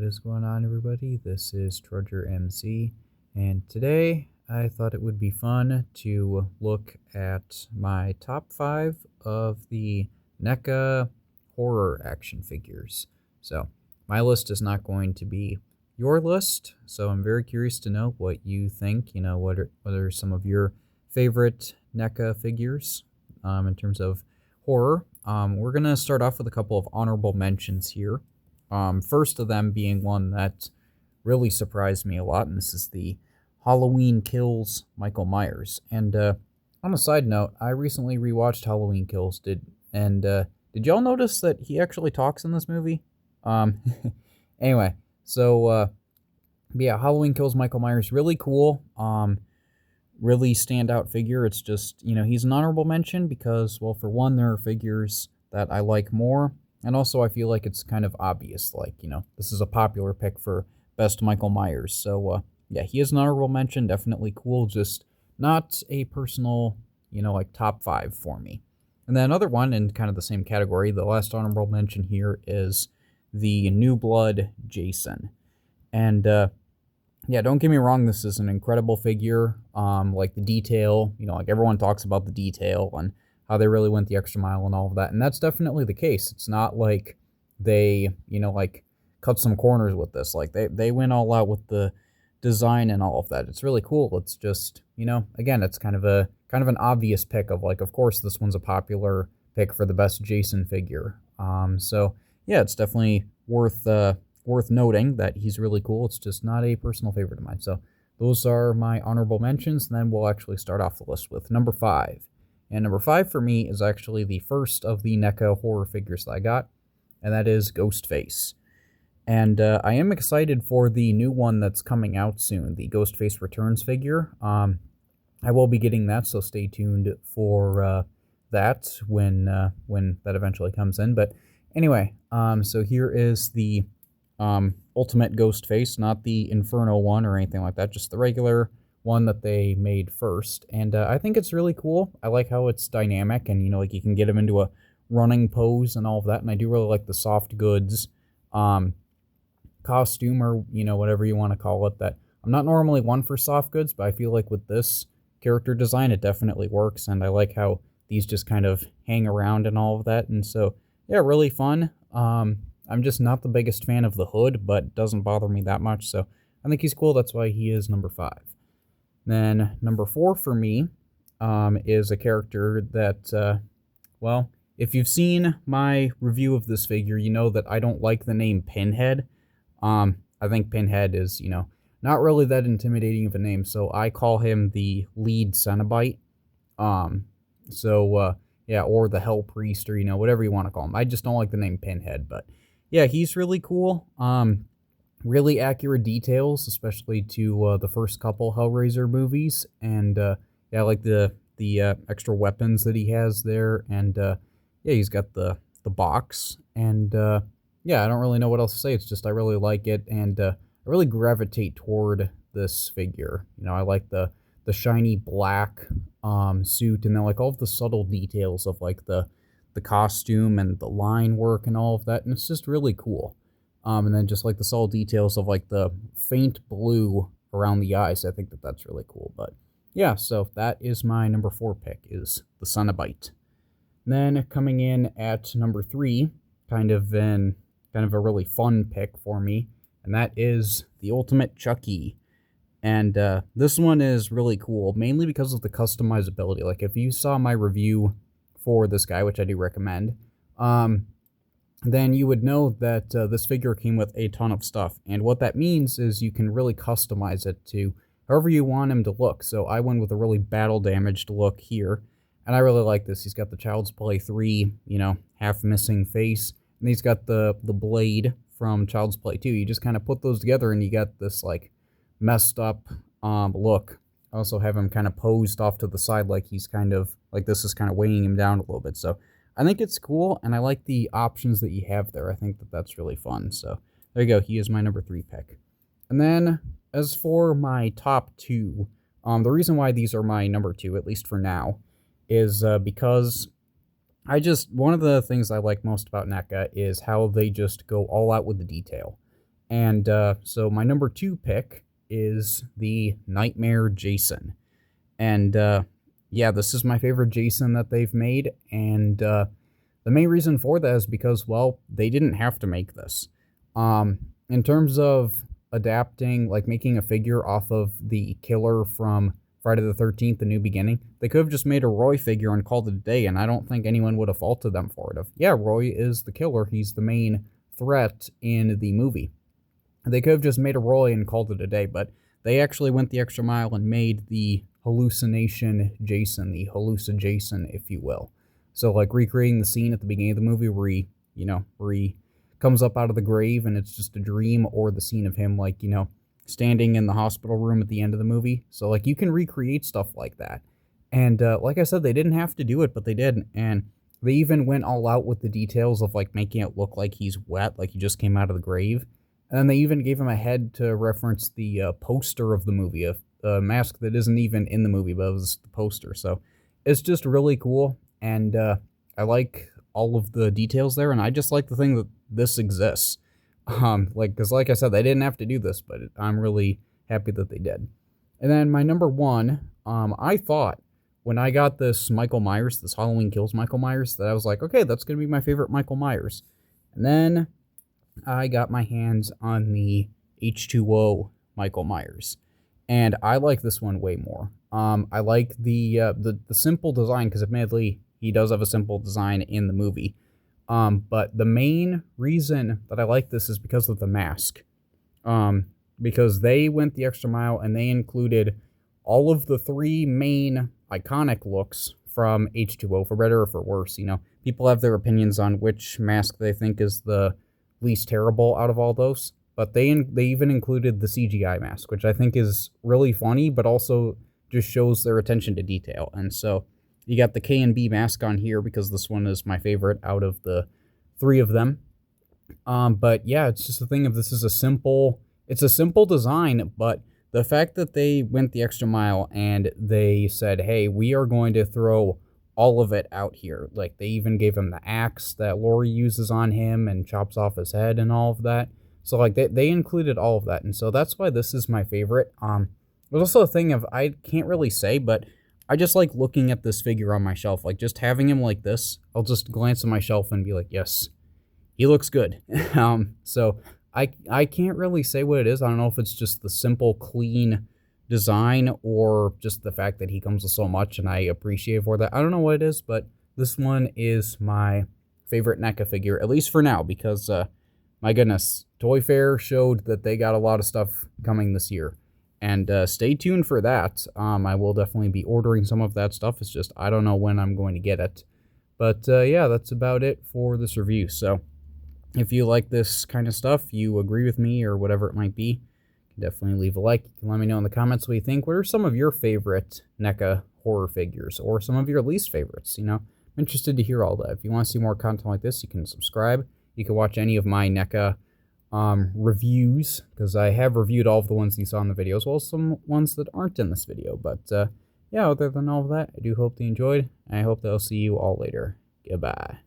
is going on, everybody? This is Trudger MC, and today I thought it would be fun to look at my top 5 of the NECA horror action figures. So, my list is not going to be your list, so I'm very curious to know what you think. What are some of your favorite NECA figures in terms of horror. We're going to start off with a couple of honorable mentions here. First of them being one that really surprised me a lot, and this is the Halloween Kills Michael Myers. And on a side note, I recently rewatched Halloween Kills. Did y'all notice that he actually talks in this movie? Anyway, so yeah, Halloween Kills Michael Myers, really cool. Really standout figure. It's just, he's an honorable mention because, well, for one, there are figures that I like more, and also I feel like it's kind of obvious, like, this is a popular pick for best Michael Myers. So, yeah, he is an honorable mention, definitely cool, just not a personal, like top 5 for me. And then another one in kind of the same category, the last honorable mention here is the New Blood Jason. And, yeah, don't get me wrong, this is an incredible figure. Like the detail, like everyone talks about the detail and how they really went the extra mile and all of that. And that's definitely the case. It's not like they, like cut some corners with this. Like they went all out with the design and all of that. It's really cool. It's just, again, it's kind of an obvious pick of like, of course, this one's a popular pick for the best Jason figure. So yeah, it's definitely worth noting that he's really cool. It's just not a personal favorite of mine. So those are my honorable mentions, and then we'll actually start off the list with number 5. And number 5 for me is actually the first of the NECA horror figures that I got, and that is Ghostface. And I am excited for the new one that's coming out soon, the Ghostface Returns figure. I will be getting that, so stay tuned for that when that eventually comes in. But anyway, so here is the Ultimate Ghostface, not the Inferno one or anything like that, just the regular one that they made first. And I think it's really cool. I like how it's dynamic and, like you can get him into a running pose and all of that. And I do really like the soft goods costume, or, whatever you want to call it. That I'm not normally one for soft goods, but I feel like with this character design, it definitely works. And I like how these just kind of hang around and all of that. And so, yeah, really fun. I'm just not the biggest fan of the hood, but it doesn't bother me that much, so I think he's cool. That's why he is number 5. Then number 4 for me is a character that, well, if you've seen my review of this figure, you know that I don't like the name Pinhead. I think Pinhead is, not really that intimidating of a name, so I call him the lead Cenobite. Yeah, or the Hell Priest, or, whatever you want to call him. I just don't like the name Pinhead, but yeah, he's really cool. Really accurate details, especially to the first couple Hellraiser movies. And yeah, I like the extra weapons that he has there. And yeah, he's got the box. And yeah, I don't really know what else to say. It's just I really like it, and I really gravitate toward this figure. I like the shiny black suit, and then like all of the subtle details of like the costume and the line work and all of that, and it's just really cool. And then just like the subtle details of like the faint blue around the eyes, I think that's really cool. But yeah, so that is my number 4 pick, is the Cenobite. Then coming in at number 3, kind of a really fun pick for me, and that is the Ultimate Chucky. And this one is really cool, mainly because of the customizability. Like, if you saw my review for this guy, which I do recommend, then you would know that this figure came with a ton of stuff. And what that means is you can really customize it to however you want him to look. So I went with a really battle-damaged look here, and I really like this. He's got the Child's Play 3, half-missing face, and he's got the blade from Child's Play 2. You just kind of put those together, and you got this, like, messed up look. I also have him kind of posed off to the side, like he's kind of, like this is kind of weighing him down a little bit. So I think it's cool, and I like the options that you have there. I think that's really fun. So there you go. He is my number 3 pick. And then as for my top 2, the reason why these are my number 2, at least for now, is because one of the things I like most about NECA is how they just go all out with the detail. And so my number 2 pick is the Nightmare Jason. And yeah, this is my favorite Jason that they've made. And the main reason for that is because, well, they didn't have to make this. In terms of adapting, like making a figure off of the killer from Friday the 13th, The New Beginning, they could have just made a Roy figure and called it a day, and I don't think anyone would have faulted them for it. Yeah, Roy is the killer. He's the main threat in the movie. They could have just made a Roy and called it a day, but they actually went the extra mile and made the hallucination Jason, the hallucinajason, if you will. So, like, recreating the scene at the beginning of the movie where he comes up out of the grave and it's just a dream, or the scene of him, like, standing in the hospital room at the end of the movie. So, like, you can recreate stuff like that. And like I said, they didn't have to do it, but they did. And they even went all out with the details of, like, making it look like he's wet, like he just came out of the grave. And then they even gave him a head to reference the poster of the movie, a mask that isn't even in the movie, but it was the poster. So it's just really cool, and I like all of the details there, and I just like the thing that this exists. Because like I said, they didn't have to do this, but I'm really happy that they did. And then my number 1, I thought when I got this Michael Myers, this Halloween Kills Michael Myers, that I was like, okay, that's going to be my favorite Michael Myers. And then I got my hands on the H2O Michael Myers, and I like this one way more. I like the simple design, because admittedly he does have a simple design in the movie. But the main reason that I like this is because of the mask. Because they went the extra mile and they included all of the 3 main iconic looks from H2O, for better or for worse. People have their opinions on which mask they think is the least terrible out of all those, but they even included the CGI mask, which I think is really funny, but also just shows their attention to detail. And so you got the K and B mask on here because this one is my favorite out of the 3 of them. But yeah, it's just a thing of, this is a simple design, but the fact that they went the extra mile and they said, hey, we are going to throw all of it out here. Like, they even gave him the axe that Laurie uses on him and chops off his head and all of that. So, like, they included all of that, and so that's why this is my favorite. There's also a thing of, I can't really say, but I just like looking at this figure on my shelf. Like, just having him like this, I'll just glance at my shelf and be like, yes, he looks good. So I can't really say what it is. I don't know if it's just the simple, clean design, or just the fact that he comes with so much and I appreciate for that. I don't know what it is, but this one is my favorite NECA figure, at least for now, because my goodness, Toy Fair showed that they got a lot of stuff coming this year, and stay tuned for that. I will definitely be ordering some of that stuff. It's just I don't know when I'm going to get it. But yeah, that's about it for this review. So if you like this kind of stuff, you agree with me or whatever it might be, definitely leave a like. You can let me know in the comments what you think. What are some of your favorite NECA horror figures, or some of your least favorites? I'm interested to hear all that. If you want to see more content like this, you can subscribe. You can watch any of my NECA reviews, because I have reviewed all of the ones you saw in the video, as well as some ones that aren't in this video. But yeah, other than all of that, I do hope you enjoyed, and I hope that I'll see you all later. Goodbye.